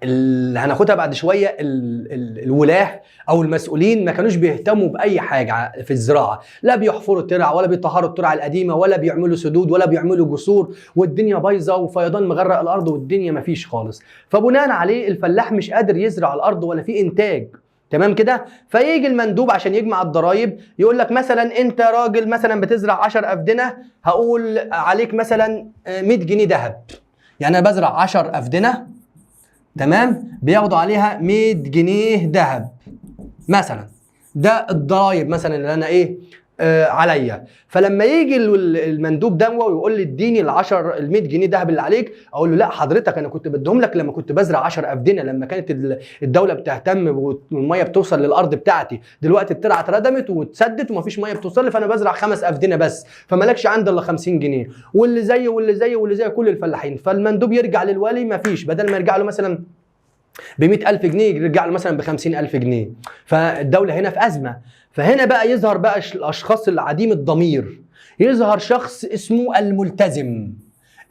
اللي هناخدها بعد شويه الولاه او المسؤولين ما كانوش بيهتموا باي حاجه في الزراعه، لا بيحفروا ترع ولا بيطهروا الترع القديمه ولا بيعملوا سدود ولا بيعملوا جسور، والدنيا بايظه وفيضان مغرق الارض والدنيا ما فيش خالص. فبناء عليه الفلاح مش قادر يزرع الارض ولا في انتاج، تمام كده؟ فيجي المندوب عشان يجمع الضرايب يقول لك مثلا انت راجل مثلا بتزرع 10 افدنه، هقول عليك مثلا 100 جنيه ذهب. يعني انا بزرع 10 افدنه، تمام؟ بياخدوا عليها 100 جنيه ذهب مثلا، ده الضرايب مثلا اللي انا ايه عليا. فلما يجي المندوب ده ويقول لي اديني ال 100 جنيه ذهب اللي عليك، اقول له لا حضرتك انا كنت بديهم لك لما كنت بزرع 10 افدنه، لما كانت الدوله بتهتم والميه بتوصل للارض بتاعتي. دلوقتي الترعه اتردمت واتسدت ومفيش ميه بتوصل لي، فانا بزرع 5 افدنه بس، فمالكش عندي الا 50 جنيه، واللي زي واللي زي واللي زي كل الفلاحين. فالمندوب يرجع للوالي مفيش، بدل ما يرجع له مثلا ب 100,000 جنيه يرجع له مثلا ب 50,000 جنيه. فالدولة هنا في أزمة. فهنا بقى يظهر بقى الأشخاص العديم الضمير، يظهر شخص اسمه الملتزم.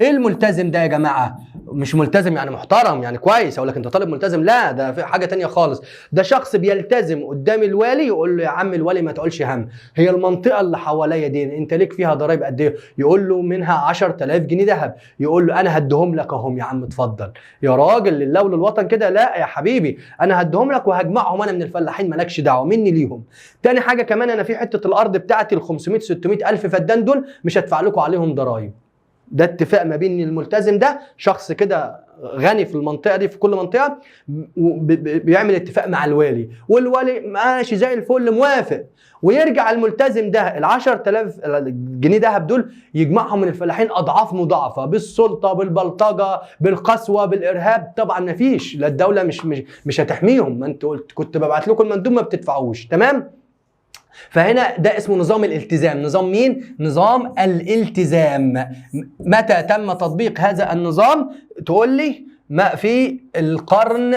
ايه الملتزم ده يا جماعه؟ مش ملتزم يعني محترم يعني كويس اقول لك انت طالب ملتزم، لا ده في حاجه تانية خالص. ده شخص بيلتزم قدام الوالي يقول له يا عم الوالي ما تقولش هم، هي المنطقه اللي حواليا دي انت ليك فيها ضرايب قد ايه؟ يقول له منها 10,000 جنيه ذهب، يقول له انا هديهم لك اهم يا عم اتفضل. يا راجل لله وللوطن كده؟ لا يا حبيبي، انا هديهم لك وهجمعهم انا من الفلاحين، مالكش دعوه مني ليهم. تاني حاجه كمان، انا في حته الارض بتاعتي ال 500 600 الف فدان دول مش هدفع لكم عليهم ضرايب. ده اتفاق ما بين الملتزم ده شخص كده غني في المنطقه دي، في كل منطقه بيعمل اتفاق مع الوالي، والوالي ماشي زي الفل موافق، ويرجع الملتزم ده ال 10,000 جنيه ذهب دول يجمعهم من الفلاحين اضعاف مضاعفه، بالسلطه بالبلطجه بالقسوه بالارهاب. طبعا ما فيش، لا الدوله مش هتحميهم، ما انت قلت كنت ببعت لكم المندوب ما بتدفعوش، تمام؟ فهنا ده اسمه نظام الالتزام. نظام مين؟ نظام الالتزام. متى تم تطبيق هذا النظام؟ تقول لي ما في القرن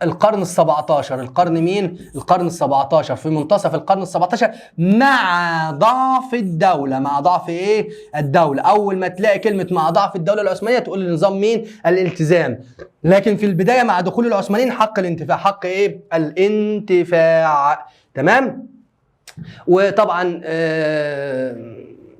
ال17. القرن مين؟ القرن ال17، في منتصف القرن ال17 مع ضعف الدولة. مع ضعف ايه؟ الدولة. اول ما تلاقي كلمة مع ضعف الدولة العثمانية تقول لي نظام مين؟ الالتزام. لكن في البداية مع دخول العثمانيين حق الانتفاع. حق ايه؟ الانتفاع، تمام؟ وطبعا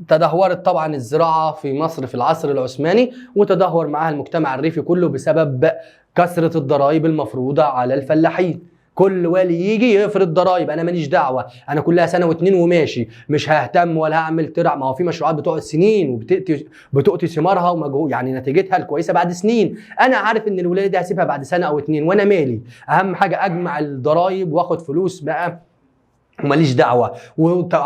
تدهورت طبعا الزراعة في مصر في العصر العثماني، وتدهور معها المجتمع الريفي كله بسبب كثرة الضرائب المفروضة على الفلاحين. كل والي يجي يفرض ضرائب، انا ماليش دعوه، انا كلها سنه واتنين وماشي، مش ههتم ولا هعمل ترع. ما هو في مشروعات بتقعد سنين وبتؤتي ثمارها ومجهود يعني نتيجتها الكويسه بعد سنين. انا عارف ان الولايه دي هسيبها بعد سنه او اتنين وانا مالي، اهم حاجه اجمع الضرائب واخد فلوس بقى وماليش دعوه.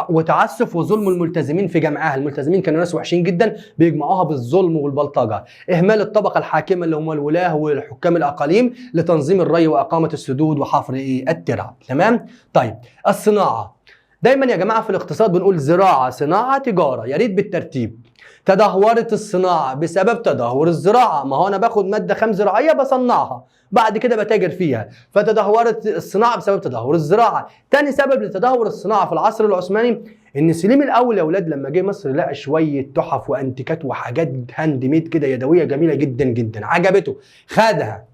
وتعسف وظلم الملتزمين في جمعها. الملتزمين كانوا ناس وحشين جدا بيجمعوها بالظلم والبلطجه. اهمال الطبقه الحاكمه اللي هم الولاه والحكام الاقاليم لتنظيم الري واقامه السدود وحفر الترع، تمام؟ طيب الصناعه، دايما يا جماعه في الاقتصاد بنقول زراعه صناعه تجاره، يا ريت بالترتيب. تدهورت الصناعه بسبب تدهور الزراعه، ما هو انا باخد ماده خام زراعيه بصنعها بعد كده بتاجر فيها، فتدهورت الصناعه بسبب تدهور الزراعه. تاني سبب لتدهور الصناعه في العصر العثماني ان سليم الاول يا اولاد لما جه مصر لقى شويه تحف وانتيكات وحاجات هاند ميد كده يدويه جميله جدا جدا، عجبته خدها.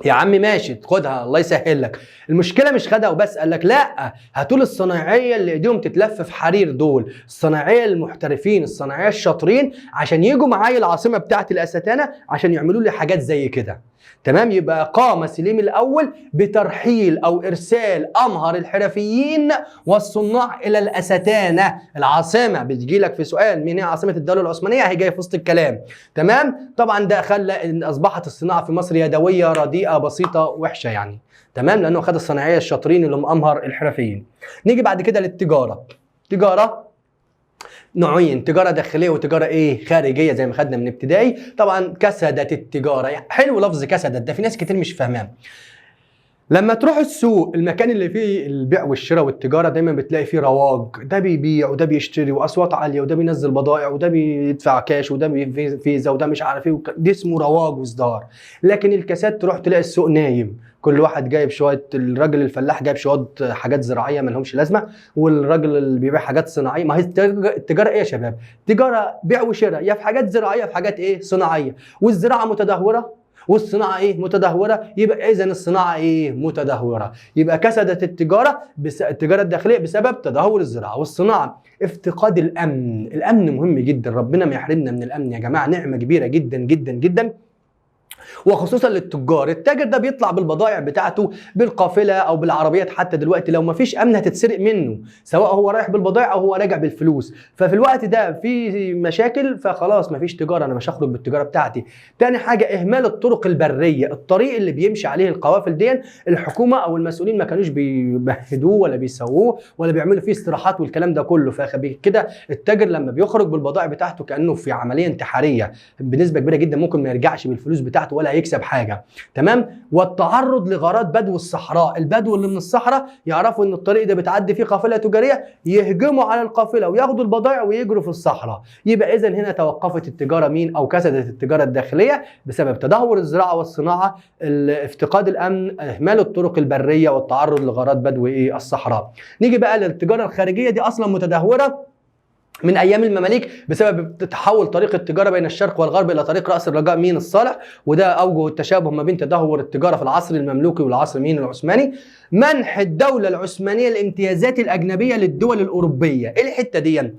يا عم ماشي خدها الله يسهل لك. المشكله مش خدها وبس، قال لك لا هاتوا لي الصنايعيه اللي ايديهم تتلف في حرير دول، الصنايعيه المحترفين الصنايعيه الشاطرين عشان يجوا معايا العاصمه بتاعه الاستانه عشان يعملوا لي حاجات زي كده. تمام. يبقى قام سليم الاول بترحيل او ارسال امهر الحرفيين والصناع الى الاستانه العاصمه. بتجي لك في سؤال مين هي عاصمه الدوله العثمانيه، هي جايه في وسط الكلام. تمام. طبعا ده خلى ان اصبحت الصناعه في مصر يدويه رديئه بسيطه وحشه يعني. تمام. لانه خد الصناعيه الشاطرين اللي هم امهر الحرفيين. نيجي بعد كده للتجاره. تجاره نوعين، تجاره داخليه وتجاره ايه خارجيه زي ما خدنا من ابتدائي. طبعا كسدت التجاره، يعني حلو لفظ كسدت ده، في ناس كتير مش فاهماه. لما تروح السوق، المكان اللي فيه البيع والشراء والتجاره، دايما بتلاقي فيه رواج، ده بيبيع وده بيشتري واصوات عاليه، وده بينزل بضائع وده بيدفع كاش وده فيزا وده مش عارف ايه، دي اسمه رواج واصدار. لكن الكاسات تروح تلاقي السوق نايم، كل واحد جايب شويه، الراجل الفلاح جايب شويه حاجات زراعيه ما لهمش لازمه، والراجل اللي بيبيع حاجات صناعيه. ما هي التجاره ايه يا شباب؟ تجاره بيع وشراء، يا في حاجات زراعيه في حاجات ايه صناعيه، والزراعه متدهوره والصناعه ايه متدهوره. يبقى اذا الصناعه ايه متدهوره. يبقى كسدت التجاره التجاره الداخليه بسبب تدهور الزراعه والصناعه. افتقاد الامن، الامن مهم جدا، ربنا ما يحرمنا من الامن يا جماعه، نعمه كبيره جدا جدا جدا، وخصوصا للتجار. التاجر ده بيطلع بالبضائع بتاعته بالقافله او بالعربيات، حتى دلوقتي لو ما فيش امن هتتسرق منه، سواء هو رايح بالبضائع او هو راجع بالفلوس. ففي الوقت ده في مشاكل، فخلاص ما فيش تجاره، انا مش هخرج بالتجاره بتاعتي. تاني حاجه اهمال الطرق البريه، الطريق اللي بيمشي عليه القوافل دي الحكومه او المسؤولين ما كانوش بيمهدوه ولا بيسووه ولا بيعملوا فيه استراحات والكلام ده كله. فكده التاجر لما بيخرج بالبضائع بتاعته كانه في عمليه انتحاريه بنسبه كبيره جدا، ممكن ما يرجعش بالفلوس بتاعته ولا هيكسب حاجه. تمام. والتعرض لغارات بدو الصحراء، البدو اللي من الصحراء يعرفوا ان الطريق ده بتعدي فيه قافله تجاريه، يهجموا على القافله وياخدوا البضائع ويجروا في الصحراء. يبقى اذا هنا توقفت التجاره مين او كسدت التجاره الداخليه بسبب تدهور الزراعه والصناعه، افتقاد الامن، اهمال الطرق البريه، والتعرض لغارات بدو ايه الصحراء. نيجي بقى للتجاره الخارجيه، دي اصلا متدهوره من ايام المماليك بسبب تحول طريق التجاره بين الشرق والغرب الى طريق راس الرجاء مين الصالح، وده اوجه التشابه ما بين تدهور التجاره في العصر المملوكي والعصر مين العثماني. منح الدوله العثمانيه الامتيازات الاجنبيه للدول الاوروبيه. ايه الحته دي؟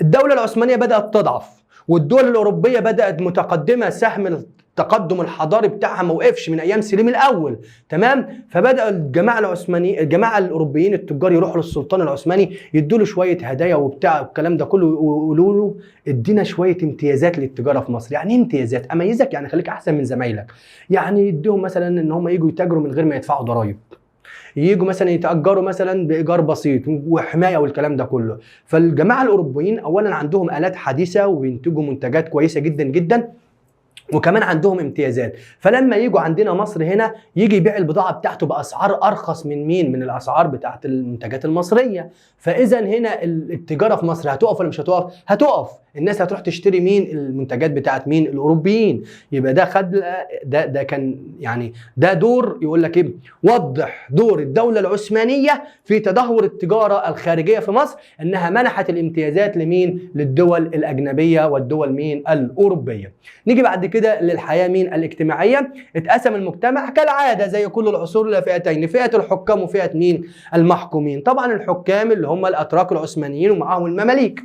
الدوله العثمانيه بدات تضعف والدول الاوروبيه بدات متقدمه، سهم التقدم الحضاري بتاعها ما وقفش من ايام سليم الاول. تمام. فبدا الجماعه الاوروبيين التجار يروحوا للسلطان العثماني يدوا له شويه هدايا وبتاع الكلام ده كله، ويقولوا له ادينا شويه امتيازات للتجاره في مصر. يعني ايه امتيازات؟ اميزك يعني خليك احسن من زمايلك. يعني يديهم مثلا ان هم يجوا يتاجروا من غير ما يدفعوا ضرائب، يجوا مثلا يتاجروا مثلا بايجار بسيط وحمايه والكلام ده كله. فالجماعه الاوروبيين اولا عندهم الات حديثه وبينتجوا منتجات كويسه جدا جدا، وكمان عندهم امتيازات. فلما يجوا عندنا مصر هنا يجي يبيع البضاعه بتاعته باسعار ارخص من مين؟ من الاسعار بتاعت المنتجات المصريه. فاذا هنا التجاره في مصر هتقف ولا مش هتقف؟ هتقف. الناس هتروح تشتري مين؟ المنتجات بتاعت مين؟ الاوروبيين. يبقى ده خد ده كان يعني ده دور، يقول لك ايه؟ وضح دور الدوله العثمانيه في تدهور التجاره الخارجيه في مصر، انها منحت الامتيازات لمين؟ للدول الاجنبيه والدول مين؟ الاوروبيه. نيجي بعد كده للحياه مين؟ الاجتماعيه. اتقسم المجتمع كالعاده زي كل العصور الى فئتين، فئه الحكام وفئه مين؟ المحكومين. طبعا الحكام اللي هم الاتراك العثمانيين ومعاهم المماليك،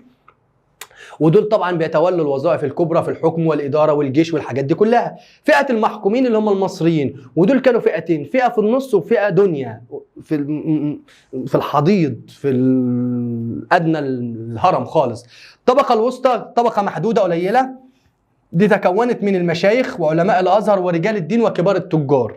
ودول طبعا بيتولوا الوظائف الكبرى في الحكم والاداره والجيش والحاجات دي كلها. فئه المحكومين اللي هم المصريين، ودول كانوا فئتين، فئه في النص وفئه دنيا في الحضيض في ادنى الهرم خالص. الطبقه الوسطى طبقه محدوده قليله، دي تكونت من المشايخ وعلماء الازهر ورجال الدين وكبار التجار.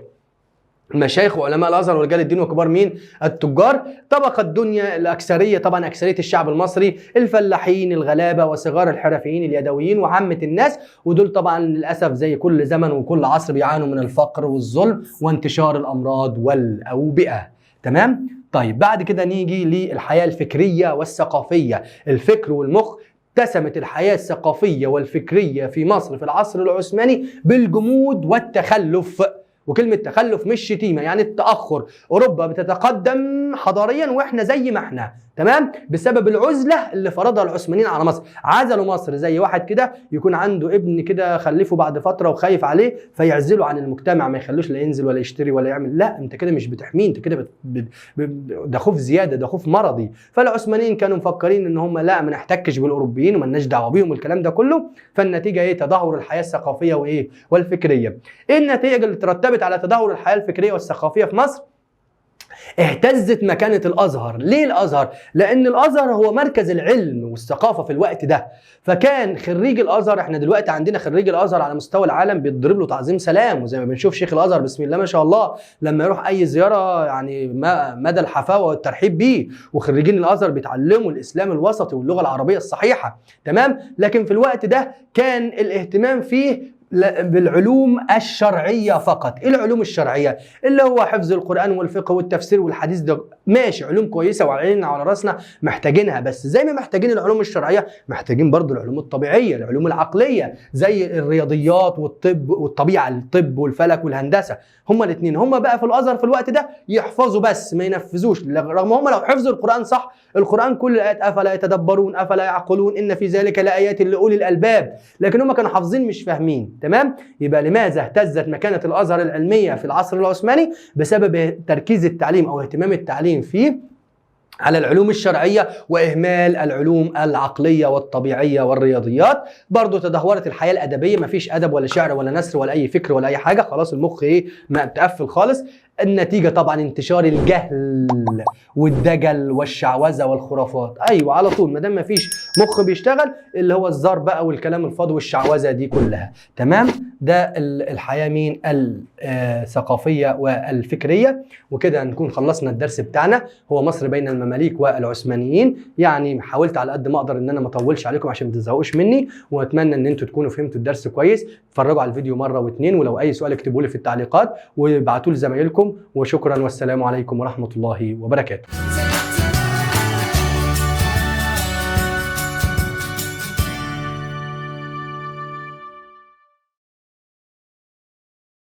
المشايخ وعلماء الازهر ورجال الدين وكبار مين؟ التجار. طبقه الدنيا الاكثريه، طبعا اكثريه الشعب المصري، الفلاحين الغلابه وصغار الحرفيين اليدويين وعامه الناس، ودول طبعا للاسف زي كل زمن وكل عصر بيعانوا من الفقر والظلم وانتشار الامراض والاوبئه. تمام؟ طيب بعد كده نيجي للحياه الفكريه والثقافيه. الفكر والمخ. اتسمت الحياه الثقافيه والفكريه في مصر في العصر العثماني بالجمود والتخلف. وكلمة تخلف مش شتيمة، يعني التأخر. أوروبا بتتقدم حضاريا وإحنا زي ما إحنا، تمام؟ بسبب العزله اللي فرضها العثمانيين على مصر. عزلوا مصر زي واحد كده يكون عنده ابن كده خلفه بعد فتره وخايف عليه فيعزله عن المجتمع، ما يخلوش لا ينزل ولا يشتري ولا يعمل. لا، انت كده مش بتحميه، انت كده ده خوف زياده، ده خوف مرضي. فالعثمانيين كانوا مفكرين ان هم لا، ما نحتكش بالاوروبيين ومالناش دعوه بيهم والكلام ده كله. فالنتيجه ايه؟ تدهور الحياه الثقافيه وايه؟ والفكريه. ايه النتيجه اللي ترتبت على تدهور الحياه الفكريه والثقافيه في مصر؟ اهتزت مكانة الأزهر. ليه الأزهر؟ لأن الأزهر هو مركز العلم والثقافة في الوقت ده. فكان خريج الأزهر، احنا دلوقتي عندنا خريج الأزهر على مستوى العالم بيتضرب له تعظيم سلام، وزي ما بنشوف شيخ الأزهر بسم الله ما شاء الله لما يروح أي زيارة يعني مدى الحفاوة والترحيب بيه، وخريجين الأزهر بيتعلموا الإسلام الوسطي واللغة العربية الصحيحة. تمام؟ لكن في الوقت ده كان الاهتمام فيه بالعلوم الشرعية فقط. ايه العلوم الشرعية؟ اللي هو حفظ القرآن والفقه والتفسير والحديث، ده ماشي، علوم كويسة وعلينا على راسنا محتاجينها، بس زي ما محتاجين العلوم الشرعية محتاجين برضو العلوم الطبيعية، العلوم العقلية زي الرياضيات والطب والطبيعة، الطب والفلك والهندسة. هما الاثنين هما بقى في الأزهر في الوقت ده يحفظوا بس ما ينفذوش، رغم هما لو حفظوا القرآن صح، القرآن كل الآيات أفلا يتدبرون أفلا يعقلون إن في ذلك لآيات لأولي الألباب، لكن هما كانوا حافظين مش فاهمين. تمام؟ يبقى لماذا اهتزت مكانة الأزهر العلمية في العصر العثماني؟ بسبب تركيز التعليم أو اهتمام التعليم فيه على العلوم الشرعية وإهمال العلوم العقلية والطبيعية والرياضيات. برضو تدهورت الحياة الأدبية، مفيش أدب ولا شعر ولا نثر ولا أي فكر ولا أي حاجة، خلاص المخ ما تقفل خالص. النتيجة طبعا انتشار الجهل والدجل والشعوذة والخرافات. أيوة، على طول ما دام مفيش مخ بيشتغل اللي هو الزار بقى والكلام الفاضي والشعوذة دي كلها. تمام؟ ده الحياة مين؟ الثقافية والفكرية. وكده نكون خلصنا الدرس بتاعنا، هو مصر بين المماليك والعثمانيين. يعني حاولت على قد ما اقدر ان انا ما اطولش عليكم عشان ما تزهقوش مني، واتمنى ان انتوا تكونوا فهمتوا الدرس كويس. اتفرجوا على الفيديو مرة واثنين، ولو اي سؤال اكتبوا لي في التعليقات وابعتوا لي زمايلكم. وشكرا والسلام عليكم ورحمة الله وبركاته.